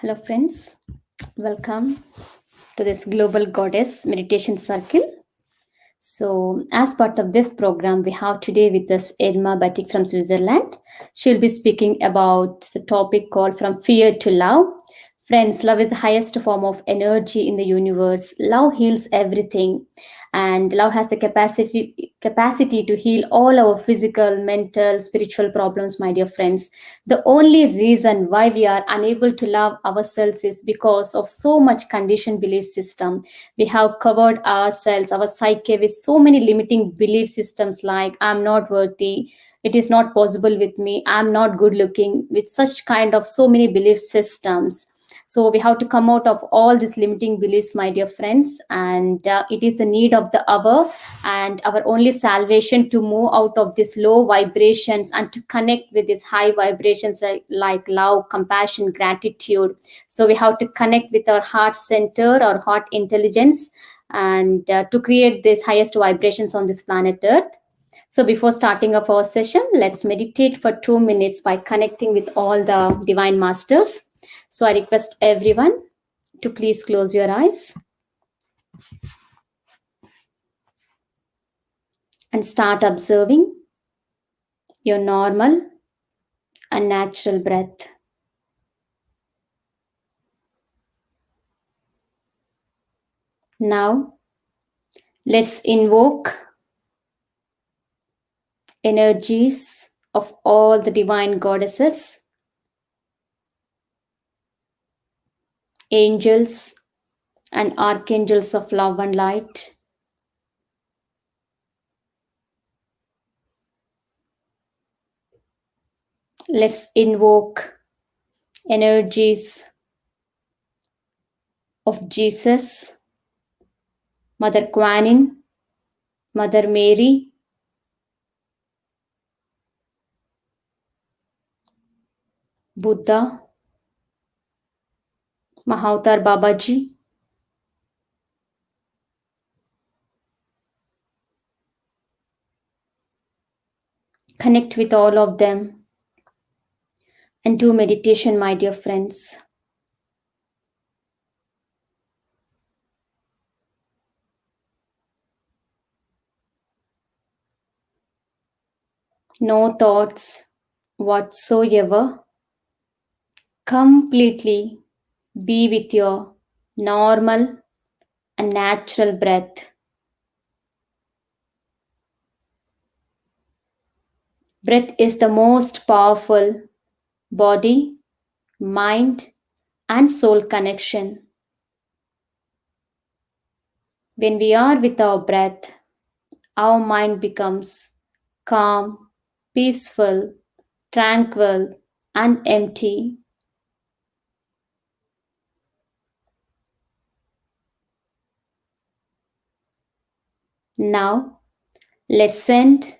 Hello, friends. Welcome to this Global Goddess Meditation Circle. So, as part of this program, we have today with us Irma Battig from Switzerland. She'll be speaking about the topic called From Fear to Love. Friends, love is the highest form of energy in the universe. Love heals everything, and love has the capacity to heal all our physical, mental, spiritual problems, my dear friends. The only reason why we are unable to love ourselves is because of so much conditioned belief system. We have covered ourselves, our psyche, with so many limiting belief systems like I'm not worthy, it is not possible with me, I'm not good looking, with such kind of so many belief systems. So we have to come out of all these limiting beliefs, my dear friends, and it is the need of the hour and our only salvation to move out of these low vibrations and to connect with these high vibrations like love, compassion, gratitude. So we have to connect with our heart center, our heart intelligence, and to create these highest vibrations on this planet Earth. So before starting of our session, let's meditate for 2 minutes by connecting with all the divine masters. So I request everyone to please close your eyes and start observing your normal and natural breath. Now, let's invoke energies of all the divine goddesses, angels, and archangels of love and light. Let's invoke energies of Jesus, Mother Quanin, Mother Mary, Buddha, Mahavatar Babaji, connect with all of them and do meditation, my dear friends. No thoughts whatsoever. Completely be with your normal and natural breath. Breath is the most powerful body, mind, and soul connection. When we are with our breath, our mind becomes calm, peaceful, tranquil, and empty. Now, let's send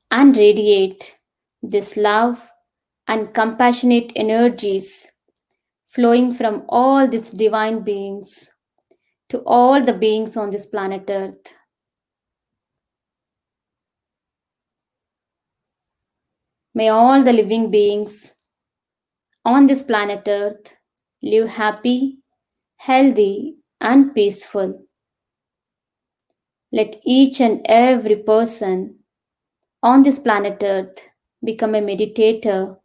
and radiate this love and compassionate energies flowing from all these divine beings to all the beings on this planet Earth. May all the living beings on this planet Earth live happy, healthy, and peaceful. Let each and every person on this planet Earth become a meditator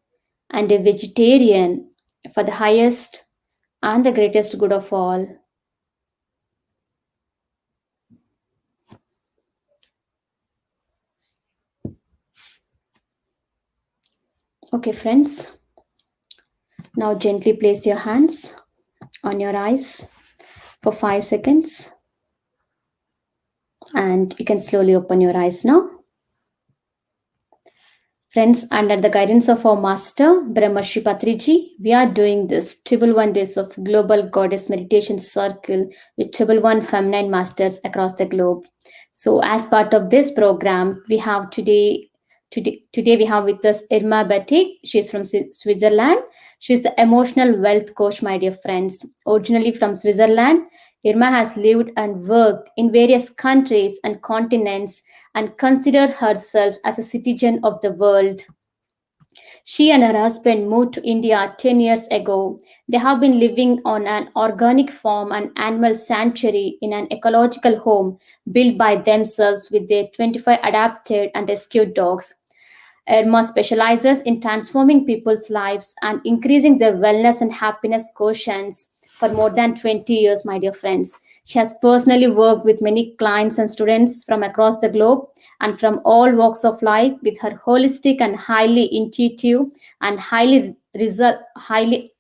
and a vegetarian for the highest and the greatest good of all. Okay, friends, now gently place your hands on your eyes for 5 seconds and you can slowly open your eyes now. Friends, under the guidance of our master, Brahmarshi Patriji, we are doing this triple 1 days of Global Goddess Meditation Circle with triple 1 feminine masters across the globe. So, as part of this program, we have today we have with us Irma Bättig. She's from Switzerland. She's the emotional wealth coach, my dear friends. Originally from Switzerland, Irma has lived and worked in various countries and continents and consider herself as a citizen of the world. She and her husband moved to India 10 years ago. They have been living on an organic farm and animal sanctuary in an ecological home built by themselves with their 25 adapted and rescued dogs. Irma specializes in transforming people's lives and increasing their wellness and happiness quotients for more than 20 years, my dear friends. She has personally worked with many clients and students from across the globe and from all walks of life with her holistic and highly intuitive and highly result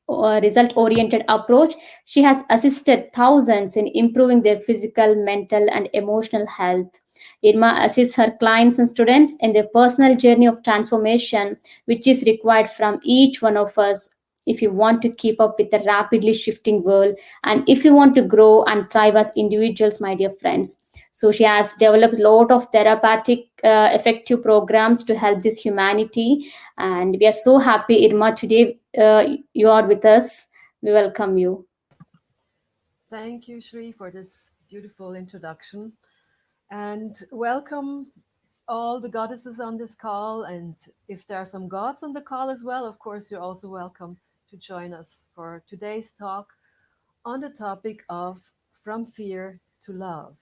oriented approach. She has assisted thousands in improving their physical, mental, and emotional health. Irma assists her clients and students in their personal journey of transformation, which is required from each one of us if you want to keep up with the rapidly shifting world and if you want to grow and thrive as individuals, my dear friends. So she has developed a lot of therapeutic, effective programs to help this humanity, and we are so happy, Irma, today you are with us. We welcome you. Thank you, Shri, for this beautiful introduction. And welcome all the goddesses on this call. And if there are some gods on the call as well, of course, you're also welcome to join us for today's talk on the topic of From Fear to Love.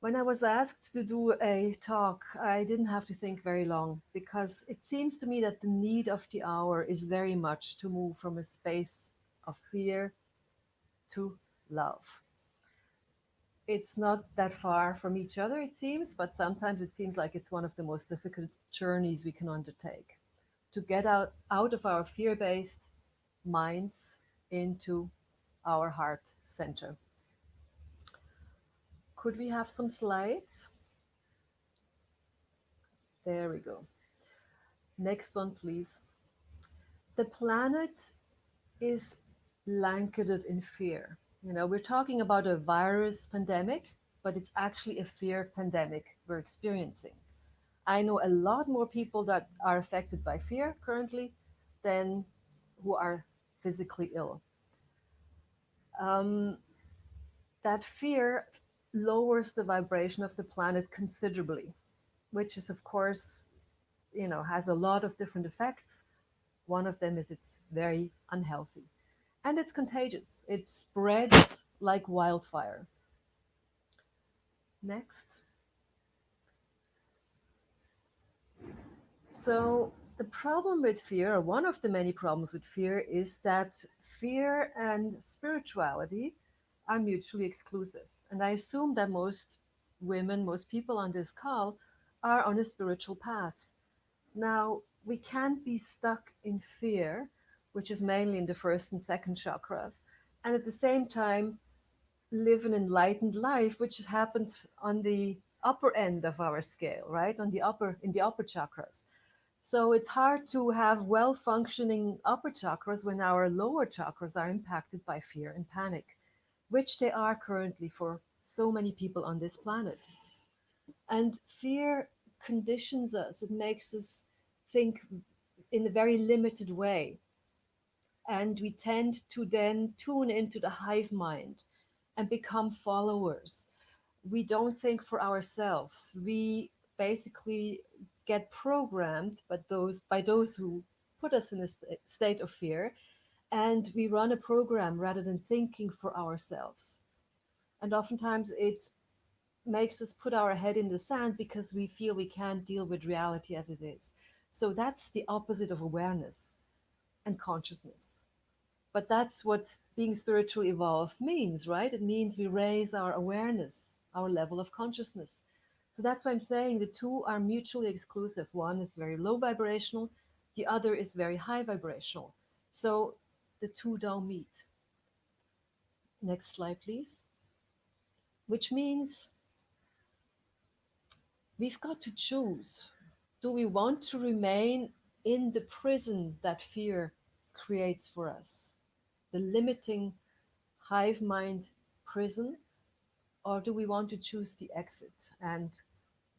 When I was asked to do a talk, I didn't have to think very long because it seems to me that the need of the hour is very much to move from a space of fear to love. It's not that far from each other, it seems, but sometimes it seems like it's one of the most difficult journeys we can undertake to get out of our fear based minds into our heart center. Could we have some slides? There we go. Next one, please. The planet is blanketed in fear. We're talking about a virus pandemic, but it's actually a fear pandemic we're experiencing. I know a lot more people that are affected by fear currently than who are physically ill. Um, that fear lowers the vibration of the planet considerably, which is, of course, has a lot of different effects. One of them is it's very unhealthy and it's contagious. It spreads like wildfire. Next. So, the problem with fear, or one of the many problems with fear, is that fear and spirituality are mutually exclusive. And I assume that most women, most people on this call are on a spiritual path. Now, we can't be stuck in fear, which is mainly in the first and second chakras, and at the same time live an enlightened life, which happens on the upper end of our scale, right? On the upper in the upper chakras. So it's hard to have well functioning upper chakras when our lower chakras are impacted by fear and panic, which they are currently for so many people on this planet. And fear conditions us, it makes us think in a very limited way. And we tend to then tune into the hive mind and become followers. We don't think for ourselves. We basically get programmed by those who put us in a state of fear, and we run a program rather than thinking for ourselves. And oftentimes it makes us put our head in the sand because we feel we can't deal with reality as it is. So that's the opposite of awareness and consciousness. But that's what being spiritually evolved means, right? It means we raise our awareness, our level of consciousness. So that's why I'm saying the two are mutually exclusive. One is very low vibrational, the other is very high vibrational. So the two don't meet. Next slide, please. Which means we've got to choose. Do we want to remain in the prison that fear creates for us? The limiting hive mind prison, or do we want to choose the exit and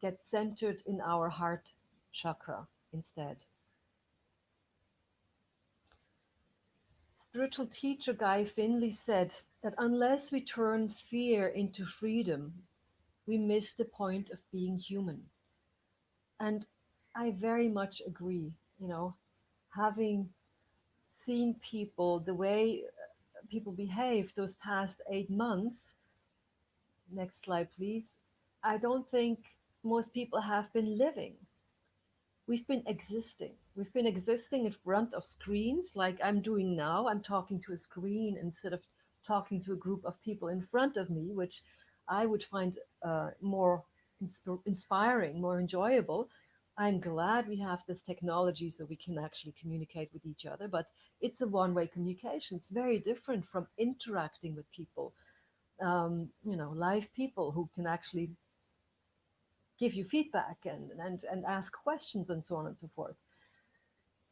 get centered in our heart chakra instead? Spiritual teacher Guy Finley said that unless we turn fear into freedom, we miss the point of being human. And I very much agree. you know, having seen people, the way people behave those past 8 months. Next slide, please. I don't think most people have been living. We've been existing. We've been existing in front of screens like I'm doing now. I'm talking to a screen instead of talking to a group of people in front of me, which I would find more inspiring, more enjoyable. I'm glad we have this technology so we can actually communicate with each other, but it's a one way communication. It's very different from interacting with people, live people who can actually give you feedback and ask questions and so on and so forth.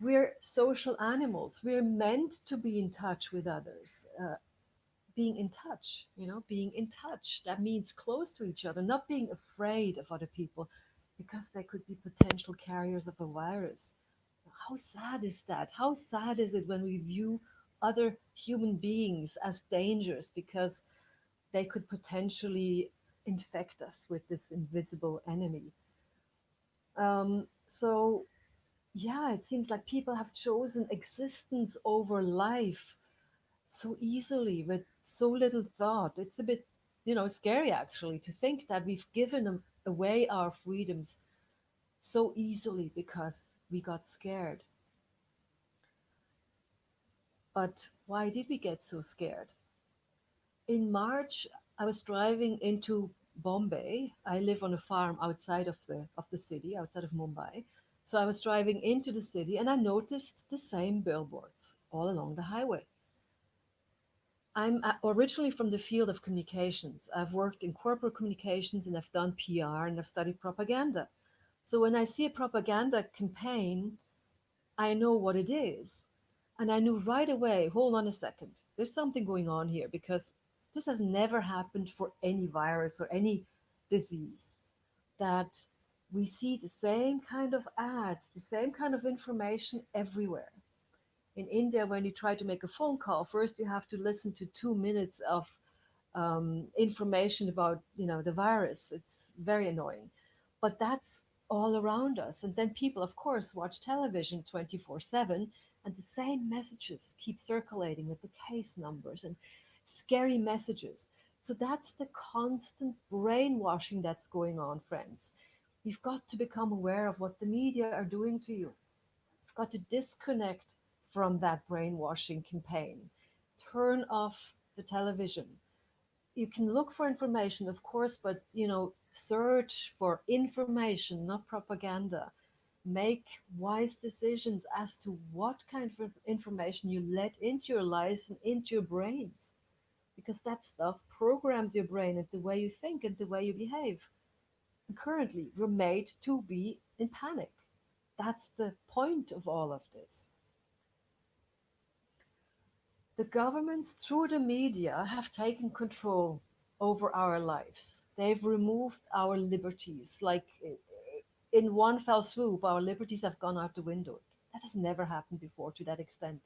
We're social animals. We're meant to be in touch with others. Being in touch, being in touch. That means close to each other, not being afraid of other people because they could be potential carriers of a virus. How sad is that? How sad is it when we view other human beings as dangerous because they could potentially infect us with this invisible enemy? So yeah, it seems like people have chosen existence over life so easily with so little thought. It's a bit, scary actually to think that we've given away our freedoms so easily because we got scared. But why did we get so scared? In March, I was driving into Bombay. I live on a farm outside of the city, outside of Mumbai. So I was driving into the city and I noticed the same billboards all along the highway. I'm originally from the field of communications. I've worked in corporate communications and I've done PR and I've studied propaganda. So when I see a propaganda campaign, I know what it is. And I knew right away, hold on a second, there's something going on here because this has never happened for any virus or any disease. That we see the same kind of ads, the same kind of information everywhere. In India, when you try to make a phone call, first you have to listen to 2 minutes of information about the virus. It's very annoying, but that's all around us. And then people, of course, watch television 24/7, and the same messages keep circulating with the case numbers and scary messages. So that's the constant brainwashing that's going on, friends. You've got to become aware of what the media are doing to you. You've got to disconnect from that brainwashing campaign. Turn off the television. You can look for information, of course, but search for information, not propaganda. Make wise decisions as to what kind of information you let into your lives and into your brains, because that stuff programs your brain and the way you think and the way you behave. And currently, we're made to be in panic. That's the point of all of this. The governments, through the media, have taken control over our lives. They've removed our liberties. Like in one fell swoop, our liberties have gone out the window. That has never happened before to that extent.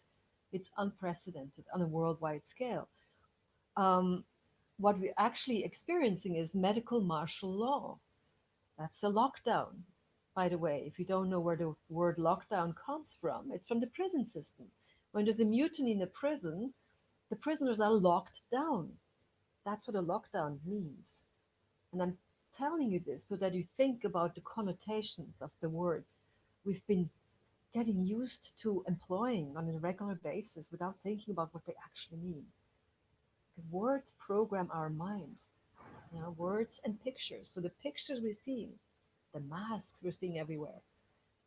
It's unprecedented on a worldwide scale. Um, what we're actually experiencing is medical martial law. That's a lockdown. By the way, if you don't know where the word lockdown comes from, it's from the prison system. When there's a mutiny in a prison, the prisoners are locked down. That's what a lockdown means. And I'm telling you this so that you think about the connotations of the words we've been getting used to employing on a regular basis without thinking about what they actually mean. Because words program our mind, words and pictures. So the pictures we're seeing, the masks we're seeing everywhere,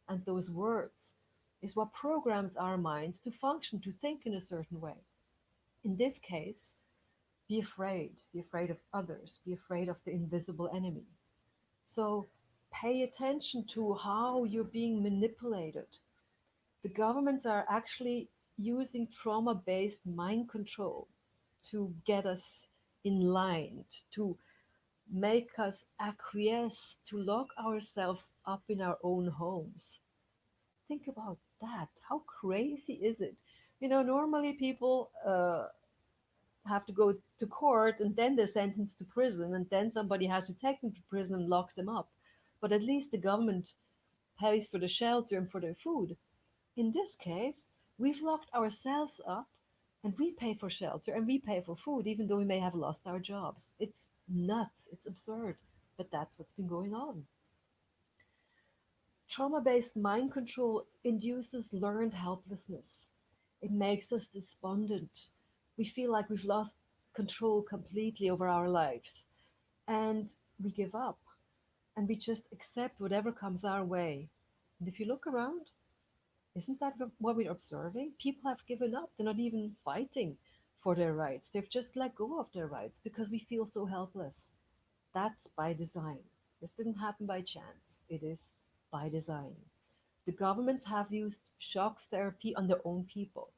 and those words is what programs our minds to function, to think in a certain way. In this case, be afraid of others, be afraid of the invisible enemy. So pay attention to how you're being manipulated. The governments are actually using trauma based mind control to get us in line, to make us acquiesce, to lock ourselves up in our own homes. Think about that. How crazy is it? Normally people have to go to court and then they're sentenced to prison and then somebody has to take them to prison and lock them up. But at least the government pays for the shelter and for their food. In this case, we've locked ourselves up and we pay for shelter and we pay for food, even though we may have lost our jobs. It's nuts, it's absurd, but that's what's been going on. Trauma based mind control induces learned helplessness. It makes us despondent. We feel like we've lost control completely over our lives. And we give up and we just accept whatever comes our way. And if you look around, isn't that what we're observing? People have given up. They're not even fighting for their rights. They've just let go of their rights because we feel so helpless. That's by design. This didn't happen by chance. It is by design. The governments have used shock therapy on their own people.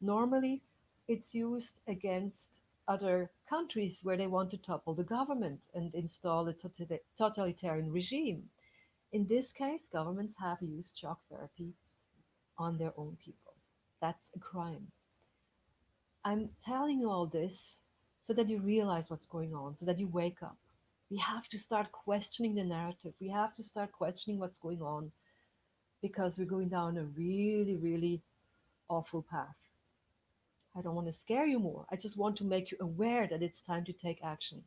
Normally, it's used against other countries where they want to topple the government and install a totalitarian regime. In this case, governments have used shock therapy on their own people. That's a crime. I'm telling you all this so that you realize what's going on, so that you wake up. We have to start questioning the narrative. We have to start questioning what's going on because we're going down a really, really awful path. I don't want to scare you more. I just want to make you aware that it's time to take action.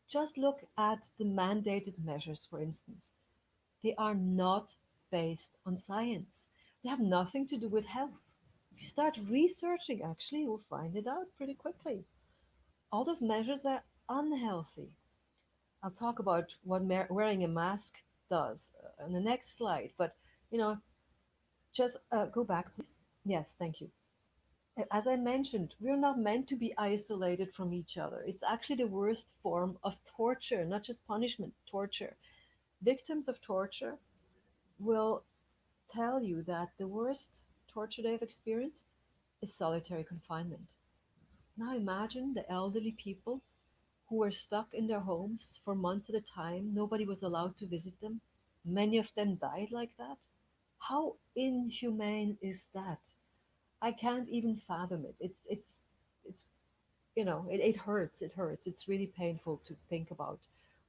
Just look at the mandated measures, for instance. They are not based on science, they have nothing to do with health. If you start researching, actually, you'll find it out pretty quickly. All those measures are unhealthy. I'll talk about what wearing a mask does on the next slide, but you know, just go back, please. Yes, thank you. As I mentioned, we're not meant to be isolated from each other. It's actually the worst form of torture, not just punishment, torture. Victims of torture will tell you that the worst torture they've experienced is solitary confinement. Now imagine the elderly people who were stuck in their homes for months at a time. Nobody was allowed to visit them. Many of them died like that. How inhumane is that? I can't even fathom it. It's it hurts. It hurts. It's really painful to think about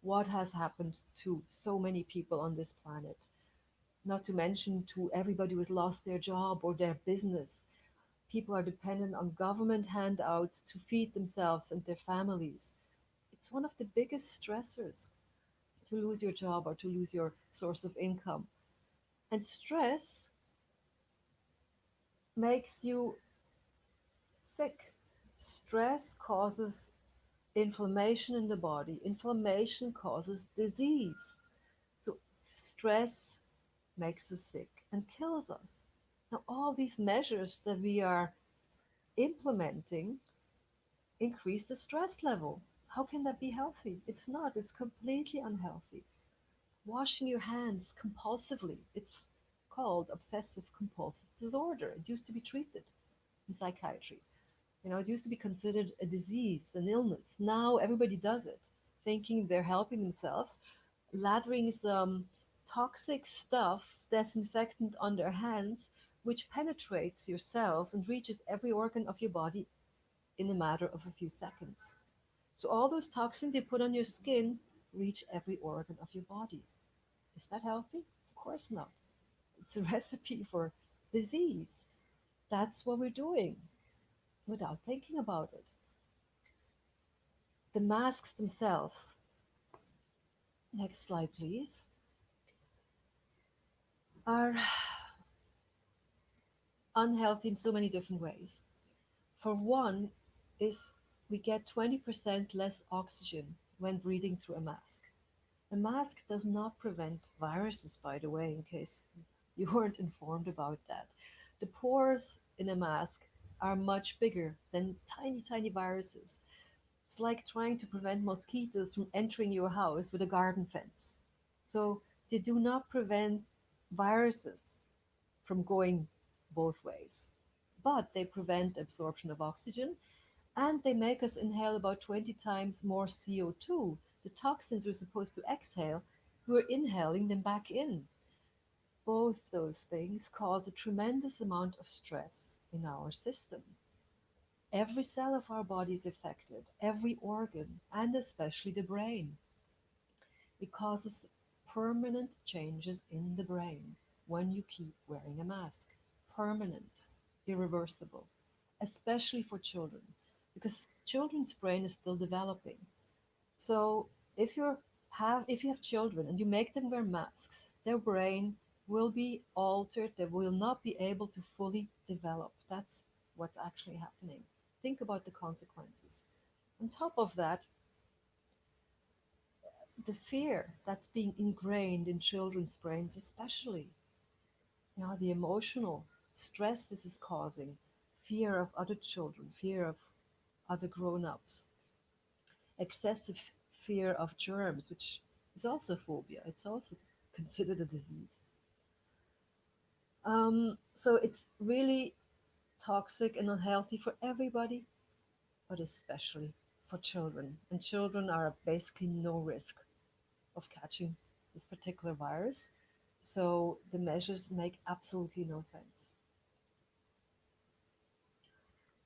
what has happened to so many people on this planet. Not to mention to everybody who has lost their job or their business. People are dependent on government handouts to feed themselves and their families. It's one of the biggest stressors to lose your job or to lose your source of income. And stress makes you sick. Stress causes inflammation in the body. Inflammation causes disease. So stress makes us sick and kills us. Now, all these measures that we are implementing increase the stress level. How can that be healthy? It's not, it's completely unhealthy. Washing your hands compulsively, it's called obsessive compulsive disorder. It used to be treated in psychiatry. It used to be considered a disease, an illness. Now everybody does it, thinking they're helping themselves, lathering some toxic stuff, disinfectant on their hands, which penetrates your cells and reaches every organ of your body in a matter of a few seconds. So all those toxins you put on your skin reach every organ of your body. Is that healthy? Of course not. It's a recipe for disease. That's what we're doing without thinking about it. The masks themselves, next slide please, are unhealthy in so many different ways. For one, is we get 20% less oxygen when breathing through a mask. A mask does not prevent viruses, by the way, in case you weren't informed about that. The pores in a mask are much bigger than tiny, tiny viruses. It's like trying to prevent mosquitoes from entering your house with a garden fence. So they do not prevent viruses from going both ways, but they prevent absorption of oxygen and they make us inhale about 20 times more CO2. The toxins we're supposed to exhale, we're inhaling them back in. Both those things cause a tremendous amount of stress in our system. Every cell of our body is affected, every organ, and especially the brain. It causes permanent changes in the brain. when you keep wearing a mask. Permanent, irreversible, especially for children, because children's brain is still developing. So if if you have children and you make them wear masks, their brain will be altered. They will not be able to fully develop. That's what's actually happening. Think about the consequences. On top of that, the fear that's being ingrained in children's brains, especially, the emotional stress this is causing, fear of other children, fear of other grown-ups, excessive fear of germs, which is also phobia. It's also considered a disease. So it's really toxic and unhealthy for everybody, but especially for children. And children are at basically no risk of catching this particular virus. So the measures make absolutely no sense.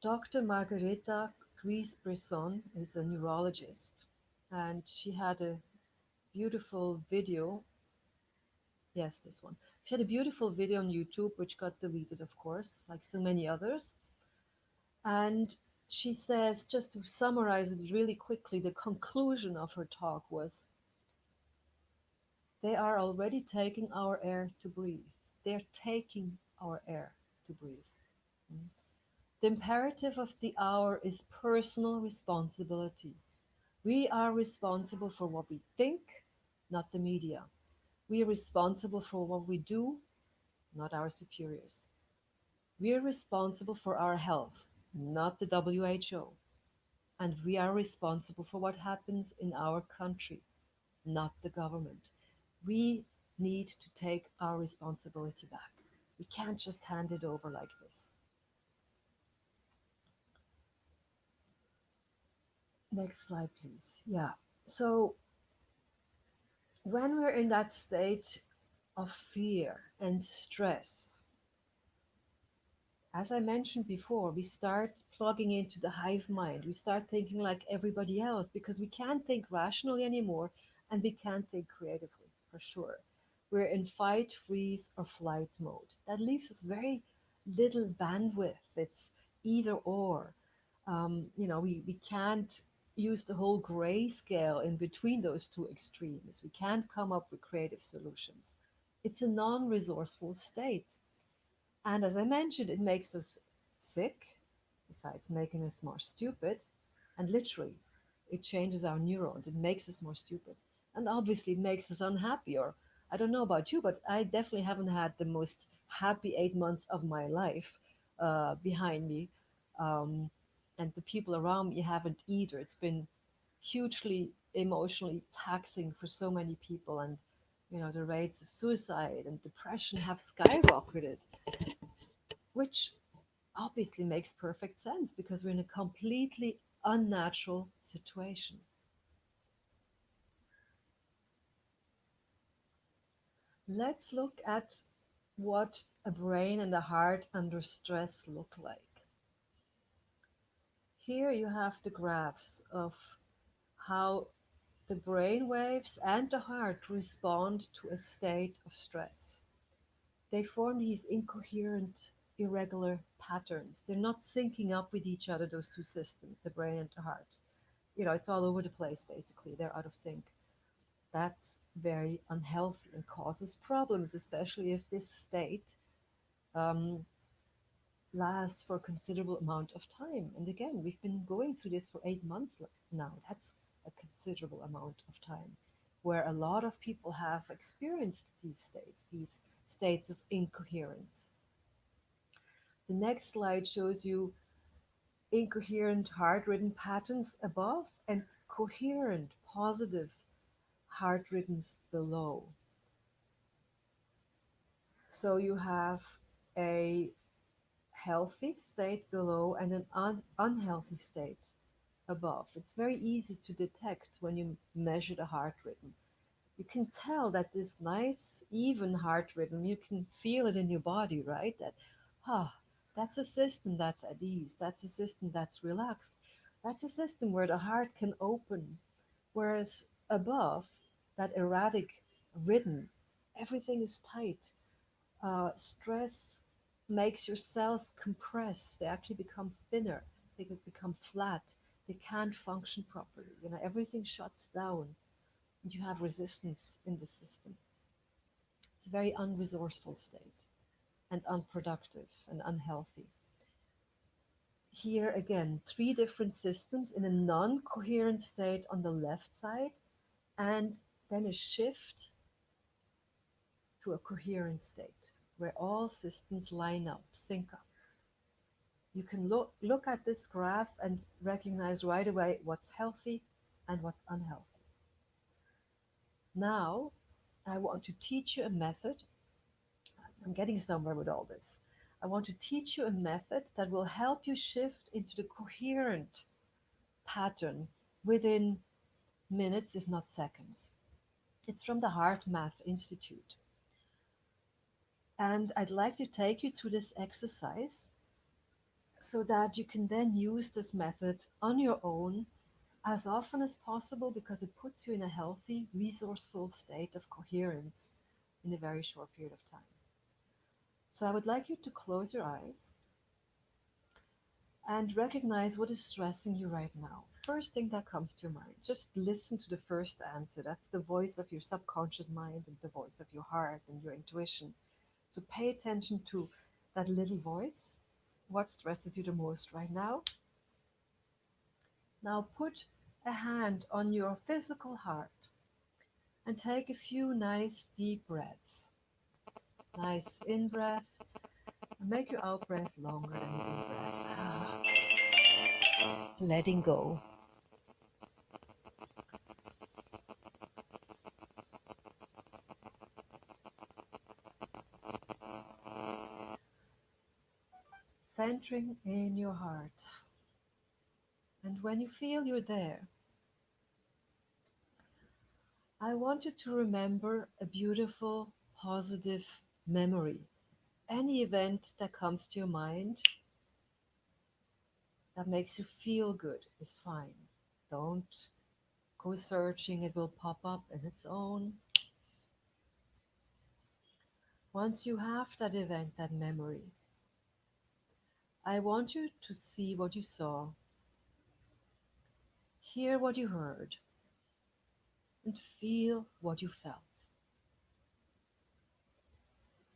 Dr. Margareta Gries-Brisson is a neurologist, and she had a beautiful video. Yes, this one. She had a beautiful video on YouTube, which got deleted, of course, like so many others. And she says, just to summarize it really quickly, the conclusion of her talk was, they are already taking our air to breathe. They're taking our air to breathe. Mm. The imperative of the hour is personal responsibility. We are responsible for what we think, not the media. We are responsible for what we do, not our superiors. We are responsible for our health, not the WHO. And we are responsible for what happens in our country, not the government. We need to take our responsibility back. We can't just hand it over like this. Next slide, please. Yeah. So, when we're in that state of fear and stress, as I mentioned before, we start plugging into the hive mind. We start thinking like everybody else because we can't think rationally anymore and we can't think creatively, for sure. We're in fight, freeze, or flight mode. That leaves us very little bandwidth. It's either or. We can't use the whole gray scale in between those two extremes. We can't come up with creative solutions. It's a non resourceful state. And as I mentioned, it makes us sick, besides making us more stupid. And literally, it changes our neurons. It makes us more stupid. And obviously, it makes us unhappy. Or I don't know about you, but I definitely haven't had the most happy 8 months of my life behind me. Um, and the people around me haven't either. It's been hugely emotionally taxing for so many people. And, the rates of suicide and depression have skyrocketed, which obviously makes perfect sense because we're in a completely unnatural situation. Let's look at what a brain and a heart under stress look like. Here you have the graphs of how the brain waves and the heart respond to a state of stress. They form these incoherent, irregular patterns. They're not syncing up with each other, those two systems, the brain and the heart. It's all over the place basically. They're out of sync. That's very unhealthy and causes problems, especially if this state um, lasts for a considerable amount of time. And again, we've been going through this for 8 months now. That's a considerable amount of time where a lot of people have experienced these states of incoherence. The next slide shows you incoherent heart rhythm patterns above and coherent positive heart rhythms below. So you have a healthy state below and an unhealthy state above. It's very easy to detect when you measure the heart rhythm. You can tell that this nice, even heart rhythm, you can feel it in your body, right? Ah, that's a system that's at ease. That's a system that's relaxed. That's a system where the heart can open. Whereas above, that erratic rhythm, everything is tight. Stress makes your cells compress. They actually become thinner. They could become flat. They can't function properly. Everything shuts down, and you have resistance in the system. It's a very unresourceful state and unproductive and unhealthy. Here again, three different systems in a non-coherent state on the left side, and then a shift to a coherent state where all systems line up, sync up. You can look at this graph and recognize right away what's healthy and what's unhealthy. Now, I want to teach you a method. I'm getting somewhere with all this. I want to teach you a method that will help you shift into the coherent pattern within minutes, if not seconds. It's from the Heart Math Institute. And I'd like to take you through this exercise so that you can then use this method on your own as often as possible, because it puts you in a healthy, resourceful state of coherence in a very short period of time. So I would like you to close your eyes and recognize what is stressing you right now. First thing that comes to your mind, just listen to the first answer. That's the voice of your subconscious mind and the voice of your heart and your intuition. So pay attention to that little voice. What stresses you the most right now? Now put a hand on your physical heart and take a few nice deep breaths. Nice in breath, and make your out breath longer than your in breath. Letting go. Centering in your heart. And when you feel you're there, I want you to remember a beautiful, positive memory. Any event that comes to your mind that makes you feel good is fine. Don't go searching, it will pop up in its own. Once you have that event, that memory, I want you to see what you saw, hear what you heard, and feel what you felt.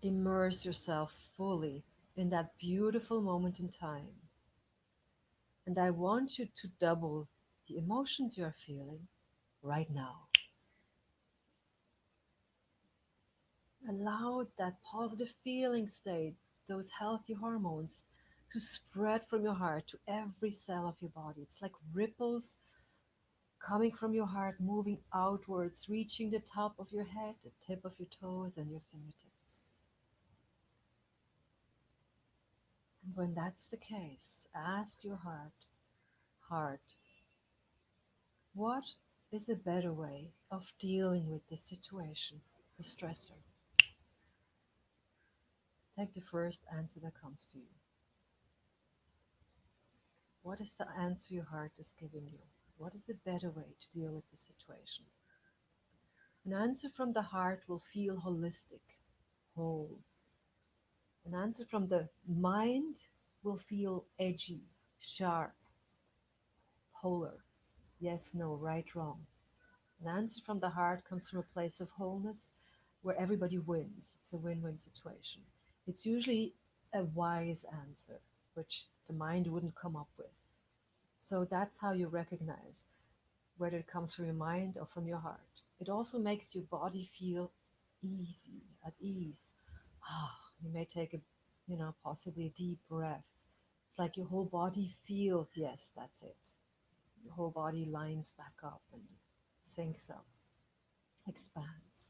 Immerse yourself fully in that beautiful moment in time. And I want you to double the emotions you're feeling right now. Allow that positive feeling state, those healthy hormones, to spread from your heart to every cell of your body. It's like ripples coming from your heart, moving outwards, reaching the top of your head, the tip of your toes, and your fingertips. And when that's the case, ask your heart, what is a better way of dealing with this situation, the stressor? Take the first answer that comes to you. What is the answer your heart is giving you? What is a better way to deal with the situation? An answer from the heart will feel holistic, whole. An answer from the mind will feel edgy, sharp, polar. Yes, no, right, wrong. An answer from the heart comes from a place of wholeness where everybody wins. It's a win-win situation. It's usually a wise answer, which the mind wouldn't come up with. So that's how you recognize whether it comes from your mind or from your heart. It also makes your body feel easy, at ease. You may take possibly a deep breath. It's like your whole body feels, yes, that's it. Your whole body lines back up and syncs up, expands.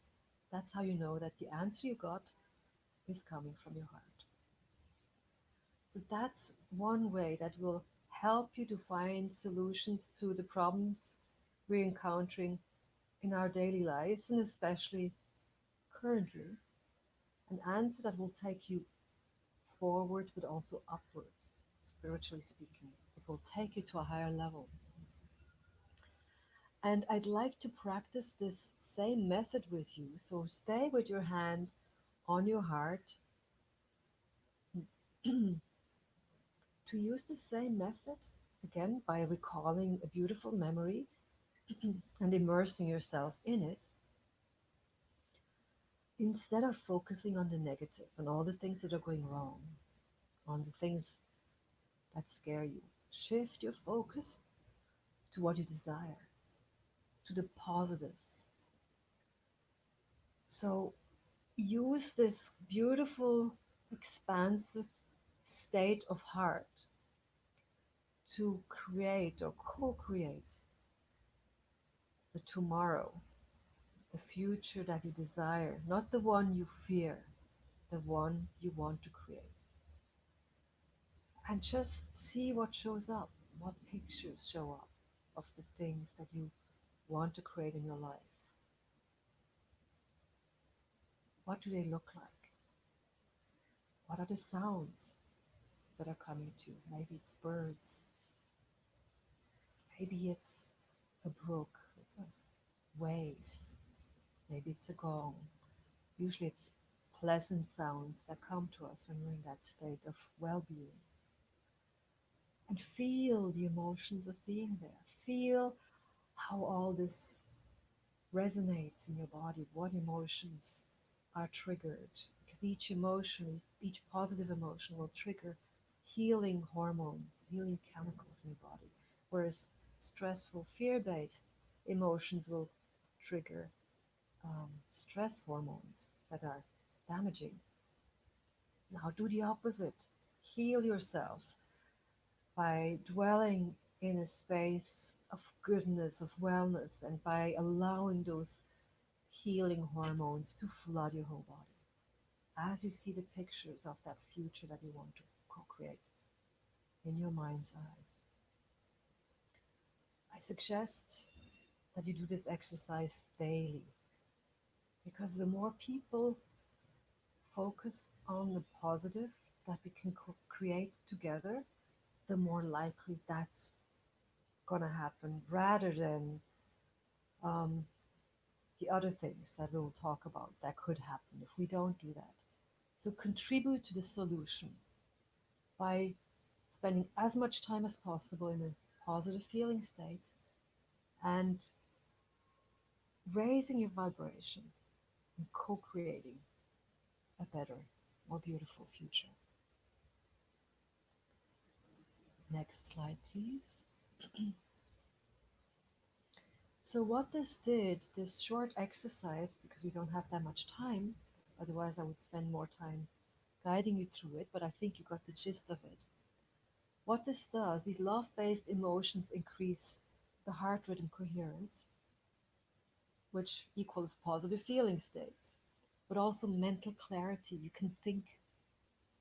That's how you know that the answer you got is coming from your heart. So that's one way that will help you to find solutions to the problems we're encountering in our daily lives, and especially currently, an answer that will take you forward but also upward, spiritually speaking. It will take you to a higher level. And I'd like to practice this same method with you. So stay with your hand on your heart to use the same method again by recalling a beautiful memory and immersing yourself in it instead of focusing on the negative and all the things that are going wrong, on the things that scare you. Shift your focus to what you desire, to the positives. So use this beautiful, expansive state of heart to create or co create the tomorrow, the future that you desire, not the one you fear, the one you want to create. And just see what shows up, what pictures show up of the things that you want to create in your life. What do they look like? What are the sounds that are coming to you? Maybe it's birds, maybe it's a brook, waves, maybe it's a gong. Usually it's pleasant sounds that come to us when we're in that state of well being. And feel the emotions of being there. Feel how all this resonates in your body, what emotions are triggered. Because each emotion, each positive emotion will trigger healing hormones, healing chemicals in your body. Whereas stressful, fear based emotions will trigger stress hormones that are damaging. Now do the opposite. Heal yourself by dwelling in a space of goodness, of wellness, and by allowing those healing hormones to flood your whole body as you see the pictures of that future that you want to co create in your mind's eye. I suggest that you do this exercise daily because the more people focus on the positive that we can create together, the more likely that's going to happen rather than um, the other things that we'll talk about that could happen if we don't do that. So contribute to the solution by spending as much time as possible in a positive feeling state and raising your vibration and co creating a better, more beautiful future. Next slide, please. So, what this did, this short exercise, because we don't have that much time, otherwise, I would spend more time guiding you through it, but I think you got the gist of it. What this does, these love based emotions increase the heart rhythm coherence, which equals positive feeling states, but also mental clarity. You can think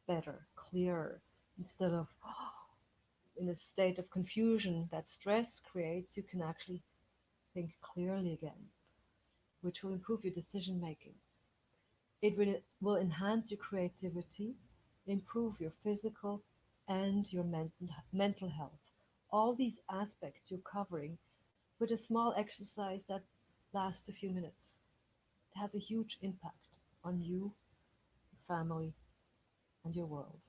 better, clearer, instead of in a state of confusion that stress creates, you can actually think clearly again, which will improve your decision making. It will enhance your creativity, improve your physical and your mental health. All these aspects you're covering with a small exercise that lasts a few minutes. It has a huge impact on you, your family, and your world.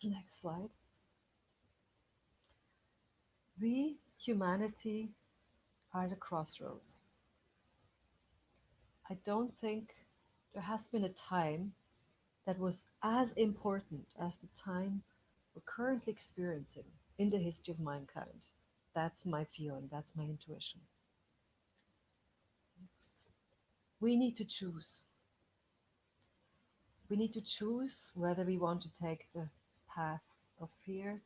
Next slide. We, humanity, are at a crossroads. I don't think there has been a time that was as important as the time we're currently experiencing in the history of mankind. That's my feeling, that's my intuition. Next. We need to choose. We need to choose whether we want to take the path of fear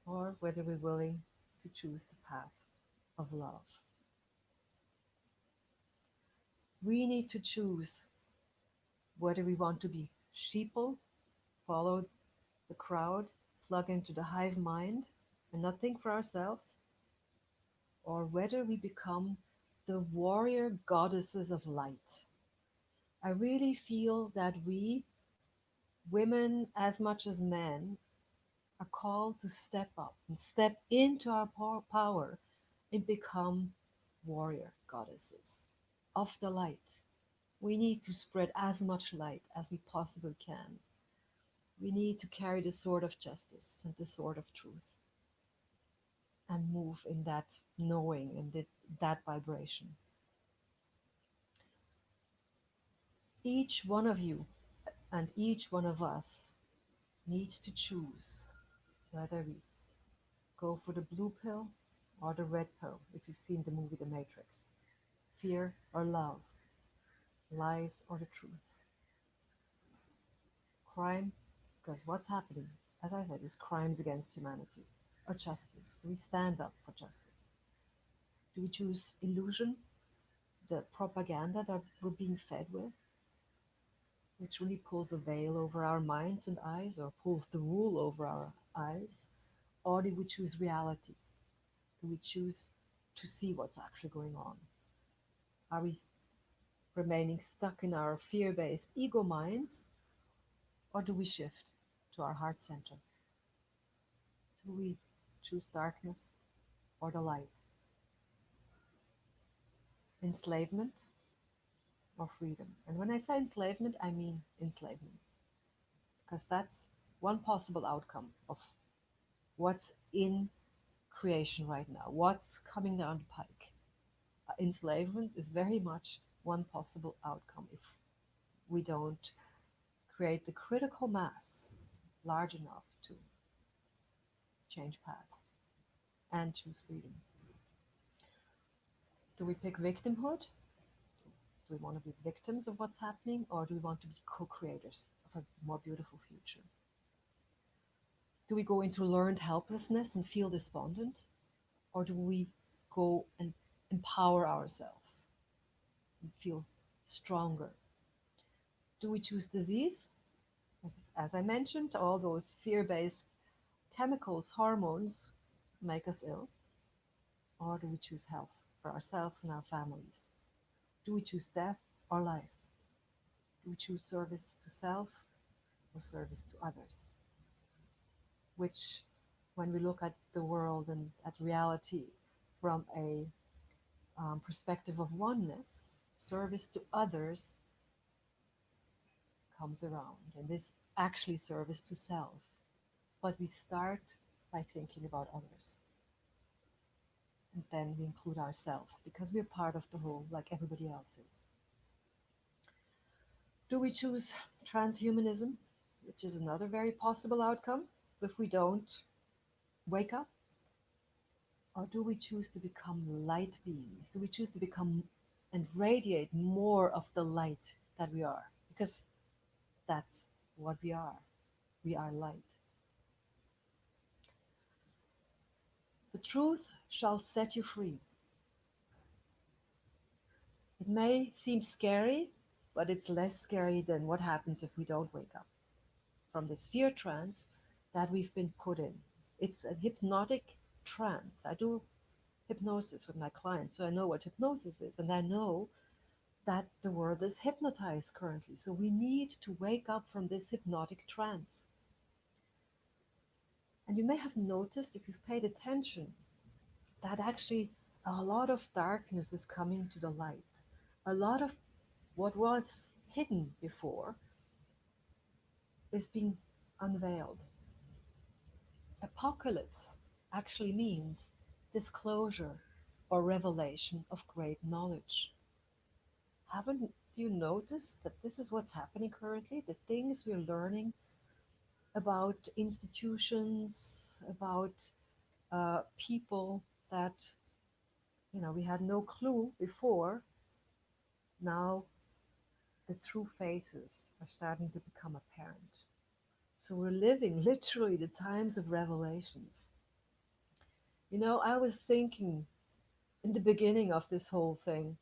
or whether we're willing to choose the path of love. We need to choose whether we want to be sheeple, follow the crowd, plug into the hive mind, and not think for ourselves, or whether we become the warrior goddesses of light. I really feel that we, women as much as men, are called to step up and step into our power and become warrior goddesses of the light. We need to spread as much light as we possibly can. We need to carry the sword of justice and the sword of truth and move in that knowing and that vibration. Each one of you and each one of us needs to choose whether we go for the blue pill or the red pill, if you've seen the movie The Matrix. Fear or love, lies or the truth, crime, because what's happening, as I said, is crimes against humanity, or justice. Do we stand up for justice? Do we choose illusion, the propaganda that we're being fed with, which really pulls a veil over our minds and eyes, or pulls the wool over our eyes? Or do we choose reality? Do we choose to see what's actually going on? Are we remaining stuck in our fear based ego minds, or do we shift to our heart center? Do we choose darkness or the light? Enslavement or freedom? And when I say enslavement, I mean enslavement, because that's one possible outcome of what's in creation right now, what's coming down the pike. Enslavement is very much one possible outcome if we don't create the critical mass large enough to change paths and choose freedom. Do we pick victimhood? Do we want to be victims of what's happening, or do we want to be co creators of a more beautiful future? Do we go into learned helplessness and feel despondent, or do we go and empower ourselves and feel stronger? Do we choose disease? As I mentioned, all those fear based chemicals, hormones make us ill, or do we choose health for ourselves and our families? Do we choose death or life? Do we choose service to self or service to others? Which, when we look at the world and at reality from a perspective of oneness, service to others comes around. And this actually service to self. But we start by thinking about others. And then we include ourselves because we're part of the whole, like everybody else is. Do we choose transhumanism, which is another very possible outcome if we don't wake up? Or do we choose to become light beings? Do we choose to become and radiate more of the light that we are? Because that's what we are. We are light. The truth shall set you free. It may seem scary, but it's less scary than what happens if we don't wake up from this fear trance that we've been put in. It's a hypnotic trance. I do hypnosis with my clients, so I know what hypnosis is, and I know that the world is hypnotized currently. So we need to wake up from this hypnotic trance. And you may have noticed, if you've paid attention, that actually a lot of darkness is coming to the light. A lot of what was hidden before is being unveiled. Apocalypse actually means disclosure or revelation of great knowledge. Haven't you noticed that this is what's happening currently? The things we're learning about institutions, about people that we had no clue before. Now the true faces are starting to become apparent. So we're living literally the times of revelations. I was thinking in the beginning of this whole thing,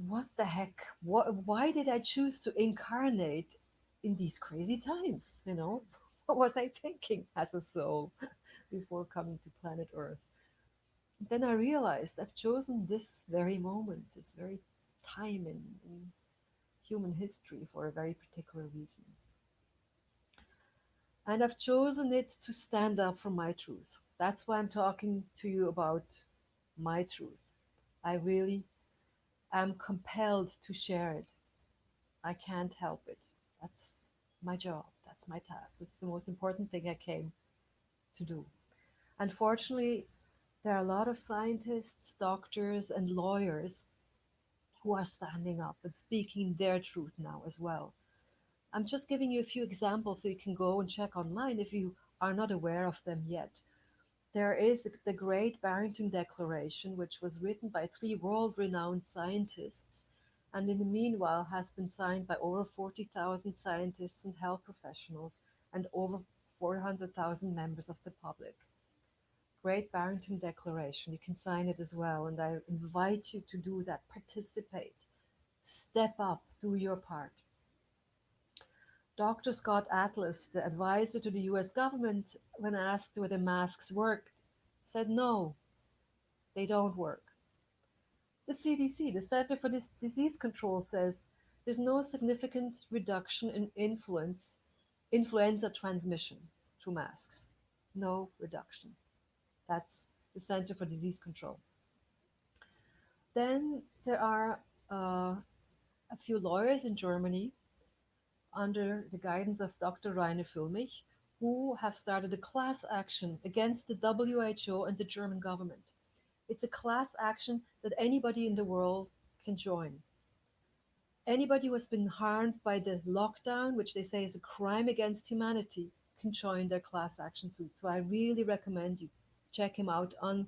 what the heck? Why did I choose to incarnate in these crazy times? What was I thinking as a soul before coming to planet Earth? Then I realized I've chosen this very moment, this very time in human history for a very particular reason. And I've chosen it to stand up for my truth. That's why I'm talking to you about my truth. I really am compelled to share it. I can't help it. That's my job. That's my task. It's the most important thing I came to do. Unfortunately, there are a lot of scientists, doctors, and lawyers who are standing up and speaking their truth now as well. I'm just giving you a few examples so you can go and check online if you are not aware of them yet. There is the Great Barrington Declaration, which was written by three world renowned scientists and in the meanwhile has been signed by over 40,000 scientists and health professionals and over 400,000 members of the public. Great Barrington Declaration, you can sign it as well, and I invite you to do that. Participate, step up, do your part. Dr. Scott Atlas, the advisor to the US government, when asked whether masks worked, said no, they don't work. The CDC, the Center for Disease Control, says there's no significant reduction in influenza transmission through masks. No reduction. That's the Center for Disease Control. Then there are a few lawyers in Germany under the guidance of Dr. Rainer Füllmich who have started a class action against the WHO and the German government. It's a class action that anybody in the world can join. Anybody who has been harmed by the lockdown, which they say is a crime against humanity, can join their class action suit. So I really recommend you check him out on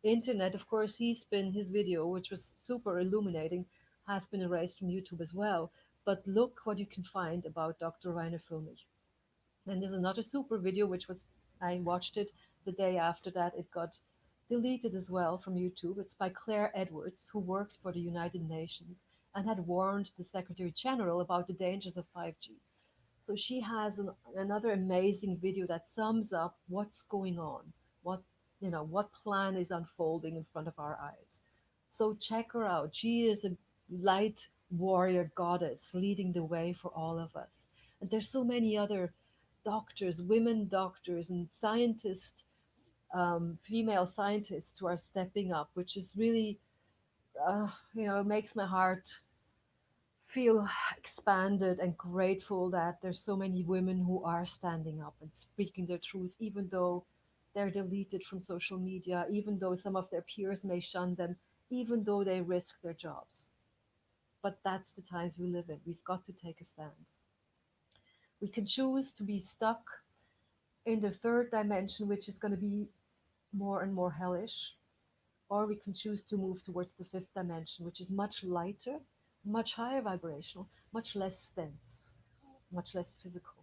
internet. Of course, his video, which was super illuminating, has been erased from YouTube as well. But look what you can find about Dr. Rainer Füllmich. And there's another super video, which was, I watched it the day after that. It got deleted as well from YouTube. It's by Claire Edwards, who worked for the United Nations and had warned the Secretary General about the dangers of 5G. So she has another amazing video that sums up what's going on, what what plan is unfolding in front of our eyes. So check her out. She is a light warrior goddess leading the way for all of us. And there's so many other doctors, women doctors, and scientists, female scientists who are stepping up, which is really, it makes my heart feel expanded and grateful that there's so many women who are standing up and speaking their truth, even though they're deleted from social media, even though some of their peers may shun them, even though they risk their jobs. But that's the times we live in. We've got to take a stand. We can choose to be stuck in the third dimension, which is going to be more and more hellish, or we can choose to move towards the fifth dimension, which is much lighter, much higher vibrational, much less dense, much less physical.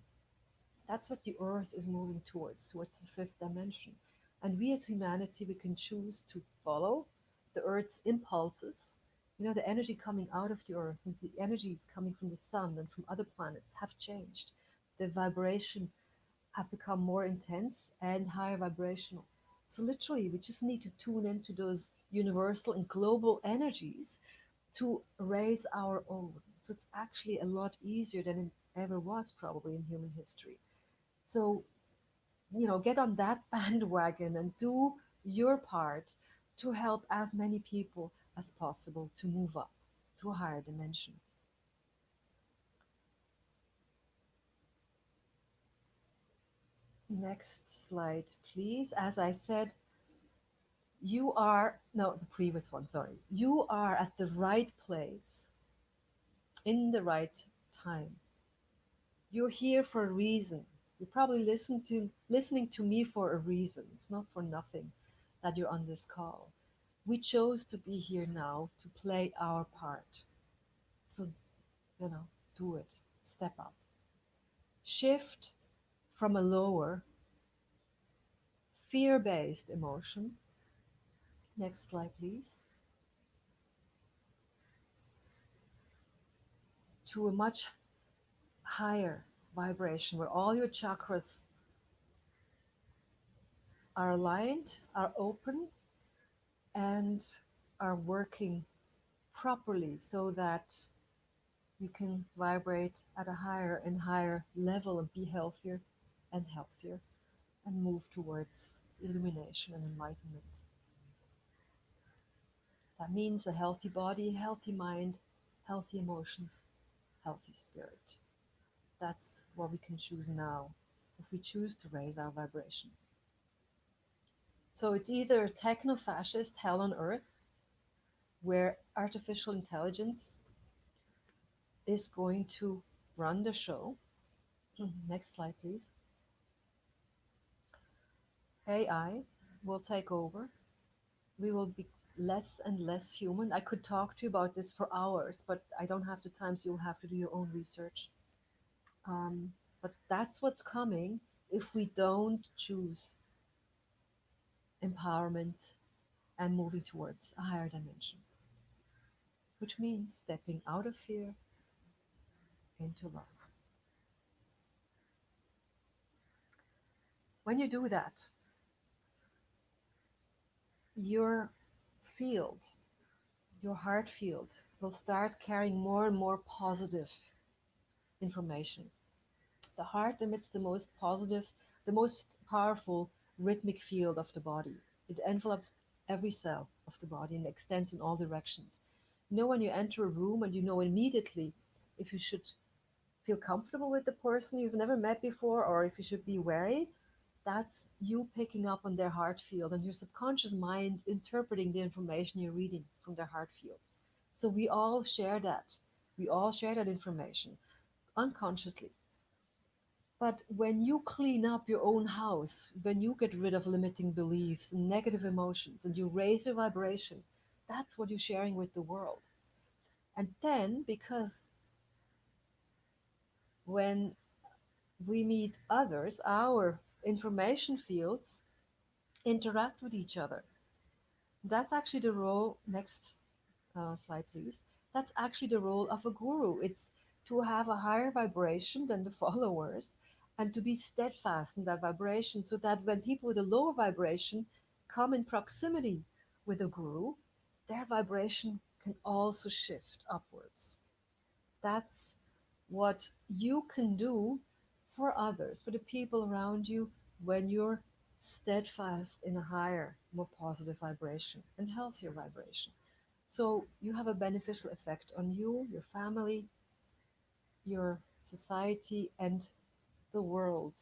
That's what the earth is moving towards the fifth dimension. And we as humanity, we can choose to follow the earth's impulses. The energy coming out of the earth and the energies coming from the sun and from other planets have changed. The vibration have become more intense and higher vibrational. So literally, we just need to tune into those universal and global energies to raise our own. So it's actually a lot easier than it ever was probably in human history. So, get on that bandwagon and do your part to help as many people as possible to move up to a higher dimension. Next slide, please. As I said, you are, no, the previous one, sorry. You are at the right place in the right time. You're here for a reason. You probably listening to me for a reason. It's not for nothing that you're on this call. We chose to be here now to play our part. So, do it. Step up. Shift from a lower, fear-based emotion. Next slide, please. To a much higher vibration where all your chakras are aligned, are open, and are working properly so that you can vibrate at a higher and higher level and be healthier and healthier and move towards illumination and enlightenment. That means a healthy body, healthy mind, healthy emotions, healthy spirit. That's what we can choose now if we choose to raise our vibration. So it's either techno fascist hell on earth, where artificial intelligence is going to run the show. Next slide, please. AI will take over. We will be less and less human. I could talk to you about this for hours, but I don't have the time, so you'll have to do your own research. But that's what's coming if we don't choose empowerment and moving towards a higher dimension, which means stepping out of fear into love. When you do that, your field, your heart field, will start carrying more and more positive information. The heart emits the most positive, the most powerful rhythmic field of the body. It envelops every cell of the body and extends in all directions. You know, when you enter a room and you know immediately if you should feel comfortable with the person you've never met before or if you should be wary, that's you picking up on their heart field and your subconscious mind interpreting the information you're reading from their heart field. So we all share that. We all share that information unconsciously. But when you clean up your own house, when you get rid of limiting beliefs and negative emotions and you raise your vibration, that's what you're sharing with the world. And then, because when we meet others, our information fields interact with each other. That's actually the role, next slide please. That's actually the role of a guru. It's to have a higher vibration than the followers and to be steadfast in that vibration so that when people with a lower vibration come in proximity with a guru, their vibration can also shift upwards. That's what you can do for others, for the people around you, when you're steadfast in a higher, more positive vibration and healthier vibration. So you have a beneficial effect on you, your family, your society, and the world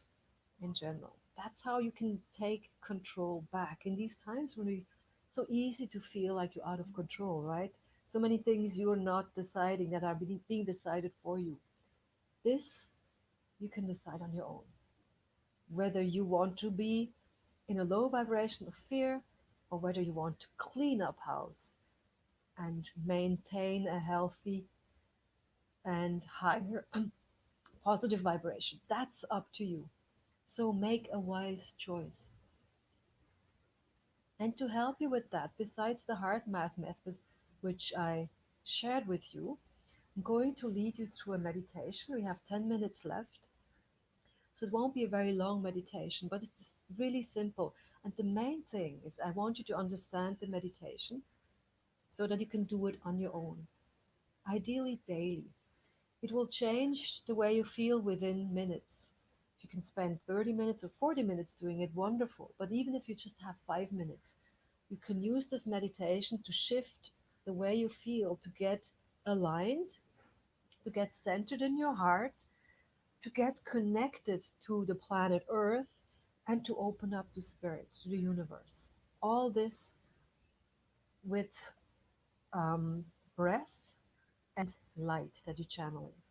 in general. That's how you can take control back in these times when we so easy to feel like you're out of control, right? So many things you're not deciding that are being decided for you. This you can decide on your own. Whether you want to be in a low vibration of fear or whether you want to clean up house and maintain a healthy and higher positive vibration. That's up to you. So make a wise choice. And to help you with that, besides the heart math method, which I shared with you, I'm going to lead you through a meditation. We have 10 minutes left. So it won't be a very long meditation, but it's really simple. And the main thing is I want you to understand the meditation so that you can do it on your own, ideally daily. It will change the way you feel within minutes. If you can spend 30 minutes or 40 minutes doing it, wonderful. But even if you just have 5 minutes, you can use this meditation to shift the way you feel, to get aligned, to get centered in your heart, to get connected to the planet Earth, and to open up to spirit, to the universe. All this with um, breath and light that you channel in.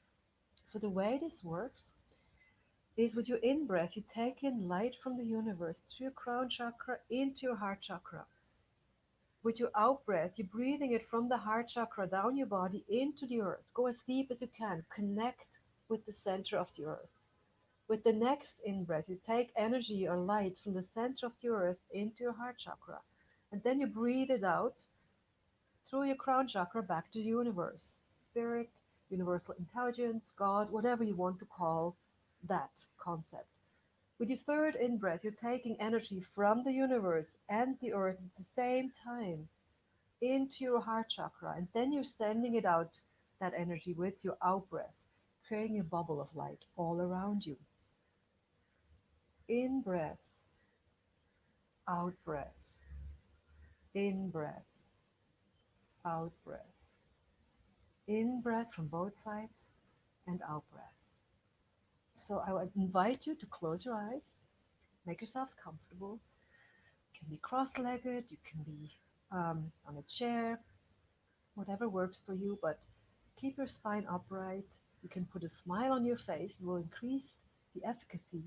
So the way this works is with your in breath, you take in light from the universe through your crown chakra into your heart chakra. With your out breath, you're breathing it from the heart chakra down your body into the earth. Go as deep as you can. Connect with the center of the earth. With the next in breath, you take energy or light from the center of the earth into your heart chakra. And then you breathe it out through your crown chakra back to the universe. Spirit, universal intelligence, God, whatever you want to call that concept. With your third in breath, you're taking energy from the universe and the earth at the same time into your heart chakra, and then you're sending it out, that energy, with your out breath, creating a bubble of light all around you. In breath, out breath, in breath, out breath, in breath from both sides, and out breath. So I would invite you to close your eyes, make yourselves comfortable. You can be cross-legged, you can be on a chair, whatever works for you, but keep your spine upright. You can put a smile on your face. It will increase the efficacy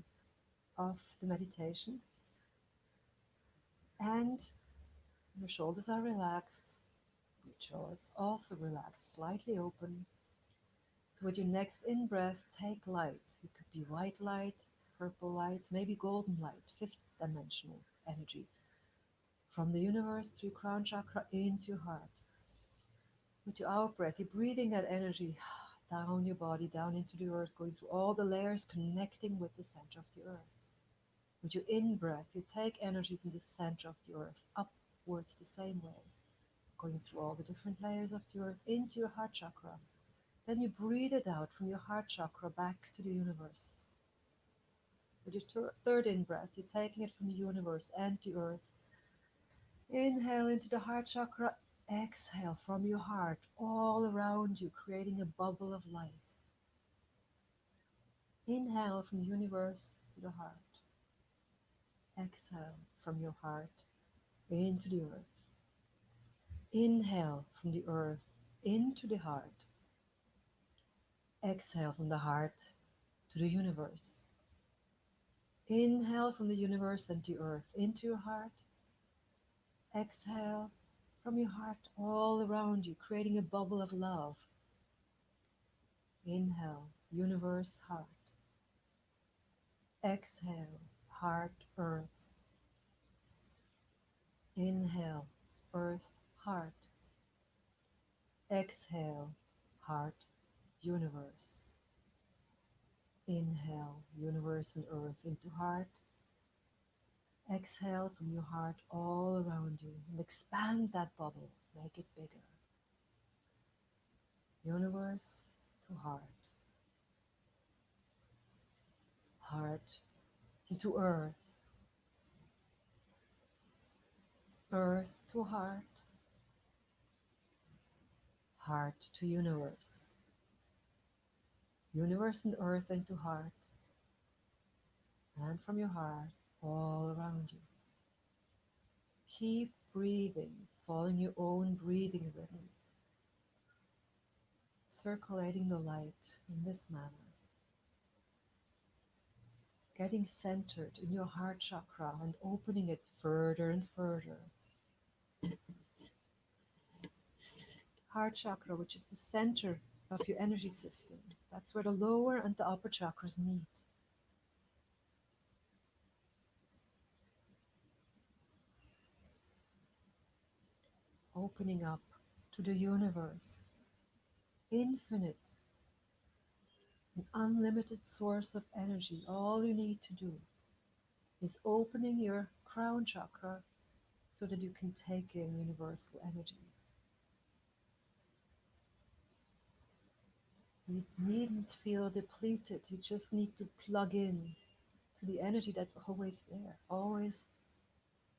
of the meditation. And your shoulders are relaxed. Your jaw is also relaxed, slightly open. So with your next in-breath, take light. It could be white light, purple light, maybe golden light, fifth dimensional energy from the universe through crown chakra into your heart. With your out breath, you're breathing that energy down your body, down into the earth, going through all the layers, connecting with the center of the earth. With your in breath, you take energy from the center of the earth upwards the same way, going through all the different layers of the earth into your heart chakra. Then you breathe it out from your heart chakra back to the universe. With your third in breath, you're taking it from the universe and the earth. Inhale into the heart chakra, exhale from your heart all around you, creating a bubble of light. Inhale from the universe to the heart. Exhale from your heart into the earth. Inhale from the earth into the heart. Exhale from the heart to the universe. Inhale from the universe and the earth into your heart. Exhale from your heart all around you, creating a bubble of love. Inhale, universe, heart. Exhale, heart, earth. Inhale, earth, heart. Exhale, heart, universe. Inhale, universe and earth into heart. Exhale from your heart all around you and expand that bubble, make it bigger. Universe to heart, heart into earth, earth to heart, heart to universe, universe and earth into heart, and from your heart all around you. Keep breathing, following your own breathing rhythm, circulating the light in this manner, getting centered in your heart chakra and opening it further and further. Heart chakra, which is the center of your energy system. That's where the lower and the upper chakras meet. Opening up to the universe, infinite, an unlimited source of energy. All you need to do is opening your crown chakra so that you can take in universal energy. You needn't feel depleted. You just need to plug in to the energy that's always there, always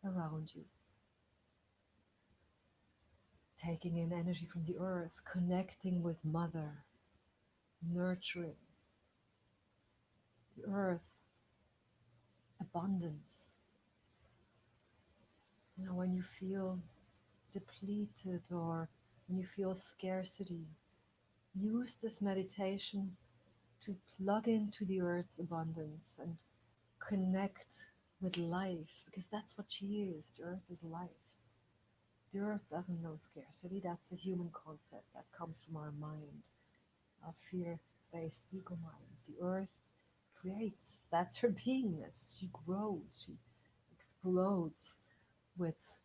around you. Taking in energy from the earth, connecting with Mother, nurturing the earth, abundance. When you feel depleted or when you feel scarcity, use this meditation to plug into the earth's abundance and connect with life, because that's what she is. The earth is life. The earth doesn't know scarcity. That's a human concept that comes from our mind, our fear-based ego mind. The earth creates. That's her beingness. She grows. She explodes with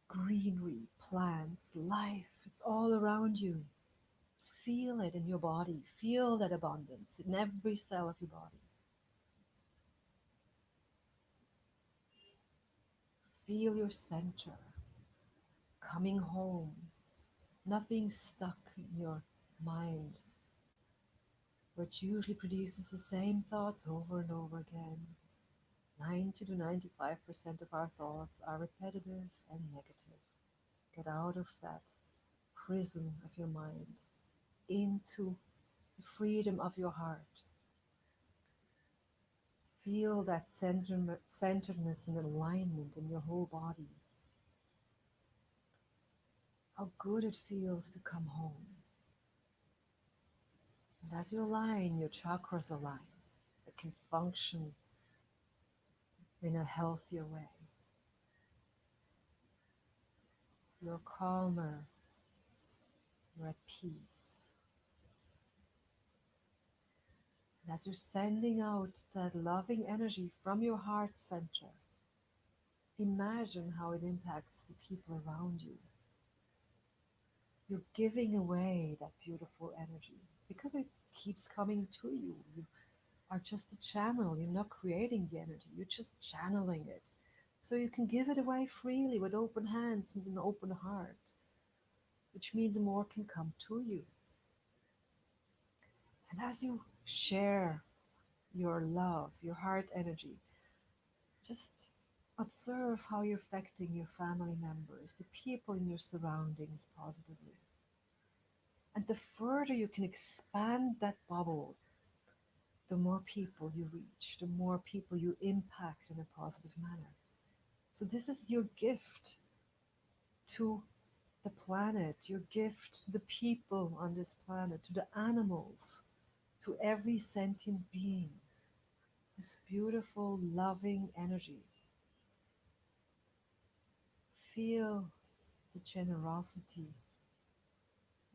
greenery, plants, life. It's all around you. Feel it in your body. Feel that abundance in every cell of your body. Feel your center coming home, not being stuck in your mind, which usually produces the same thoughts over and over again. 90 to 95% of our thoughts are repetitive and negative. Get out of that prison of your mind into the freedom of your heart. feel that centeredness and alignment in your whole body. How good it feels to come home. And as you align, your chakras align. It can function in a healthier way. You're calmer, you're at peace. And as you're sending out that loving energy from your heart center, imagine how it impacts the people around you. You're giving away that beautiful energy because it keeps coming to you. You are just a channel. You're not creating the energy, you're just channeling it. So you can give it away freely with open hands and an open heart, which means more can come to you. And as you share your love, your heart energy, just observe how you're affecting your family members, the people in your surroundings positively. And the further you can expand that bubble, the more people you reach, the more people you impact in a positive manner. So, this is your gift to the planet, your gift to the people on this planet, to the animals, to every sentient being. This beautiful, loving energy. Feel the generosity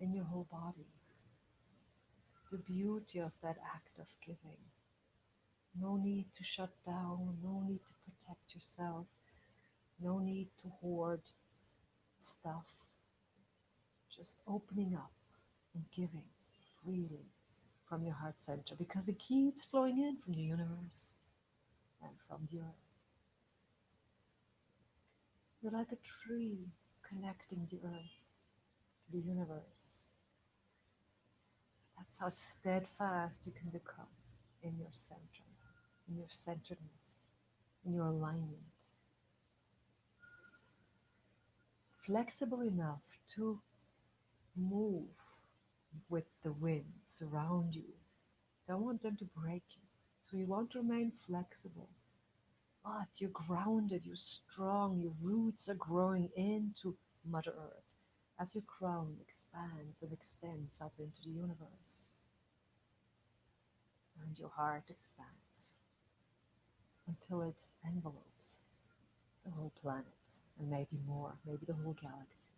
in your whole body, the beauty of that act of giving. No need to shut down, no need to protect yourself, no need to hoard stuff. Just opening up and giving freely from your heart center because it keeps flowing in from the universe and from the earth. You're like a tree connecting the earth to the universe. That's how steadfast you can become in your center, in your centeredness, in your alignment. Flexible enough to move with the winds around you. Don't want them to break you. So you want to remain flexible. But you're grounded, you're strong, your roots are growing into Mother Earth as your crown expands and extends up into the universe. And your heart expands until it envelopes the whole planet and maybe more, maybe the whole galaxy.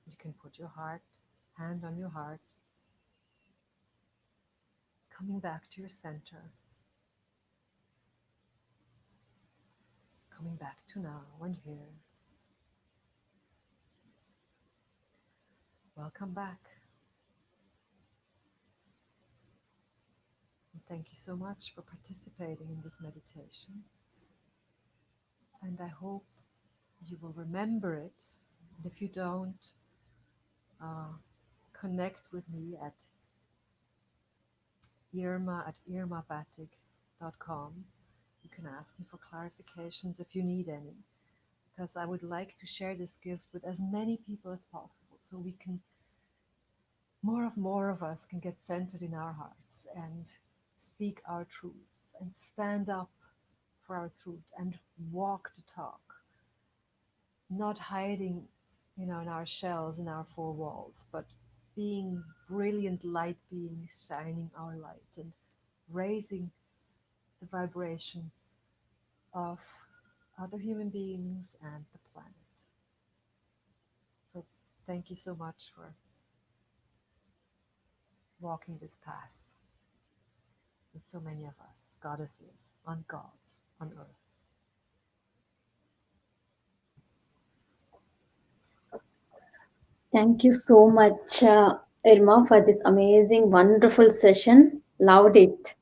You can put your hand on your heart, coming back to your center, coming back to now and here. Welcome back. And thank you so much for participating in this meditation. And I hope you will remember it. And if you don't, connect with me at irma@irmabattig.com. You can ask me for clarifications if you need any, because I would like to share this gift with as many people as possible so we can, more of us can get centered in our hearts and speak our truth and stand up for our truth and walk the talk, not hiding, in our shells, in our four walls, but being brilliant light beings, shining our light and raising the vibration of other human beings and the planet. So thank you so much for walking this path with so many of us, goddesses, on gods, on earth. Thank you so much, Irma, for this amazing, wonderful session. Loved it.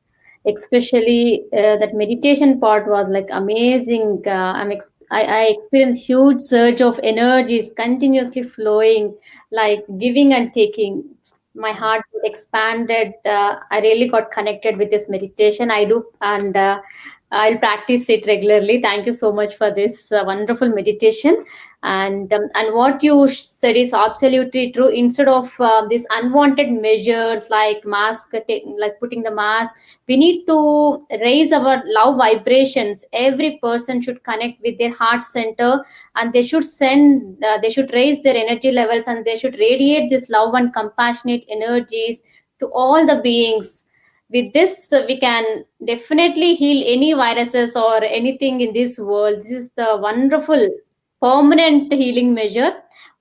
Especially that meditation part was like amazing. I experienced huge surge of energies continuously flowing, like giving and taking. My Yes. heart expanded. I really got connected with this meditation. I do, and I'll practice it regularly. Thank you so much for this wonderful meditation. And what you said is absolutely true. Instead of these unwanted measures like like putting the mask, we need to raise our love vibrations. Every person should connect with their heart center, and they should they should raise their energy levels, and they should radiate this love and compassionate energies to all the beings. With this, we can definitely heal any viruses or anything in this world. This is the wonderful permanent healing measure.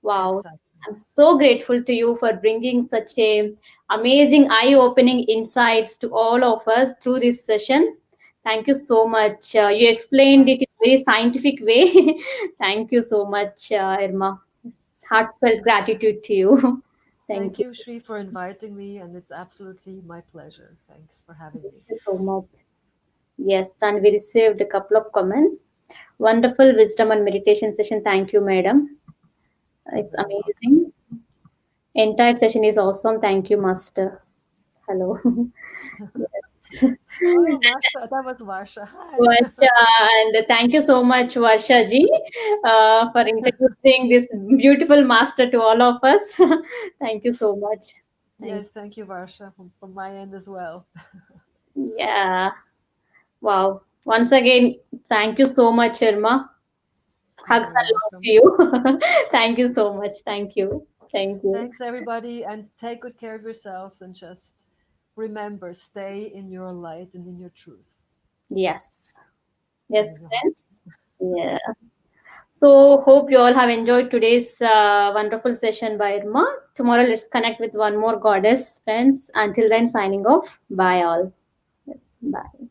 Wow. Exactly. I'm so grateful to you for bringing such a amazing eye-opening insights to all of us through this session. Thank you so much. You explained Thank, it in a very scientific way. Thank you so much, Irma. Heartfelt gratitude to you. thank Thank you. you, Shri, for inviting me, and it's absolutely my pleasure. Thanks for having Thank me. you so much. Yes, and we received a couple of comments. Wonderful wisdom and meditation session. Thank you, madam. You're It's very welcome. amazing. Entire session is awesome. Thank you, master. Hello. Yes. Oh, Varsha, that was Varsha. Hi. Varsha, and thank you so much, Varsha ji, for introducing this beautiful master to all of us. Thank you so much. Thank Yes, thank you, Varsha, from my end as well. you. Yeah. Wow. Once again, thank you so much, Irma. You're Hugs very and love to welcome. you. Thank you so much. Thank you. Thank you. Thanks, everybody, and take good care of yourselves and just remember, stay in your light and in your truth Yes. and in Yes, your heart. friends. Yeah. So, hope you all have enjoyed today's wonderful session by Irma. Tomorrow, let's connect with one more goddess, friends. Until then, signing off. Bye, all. Bye.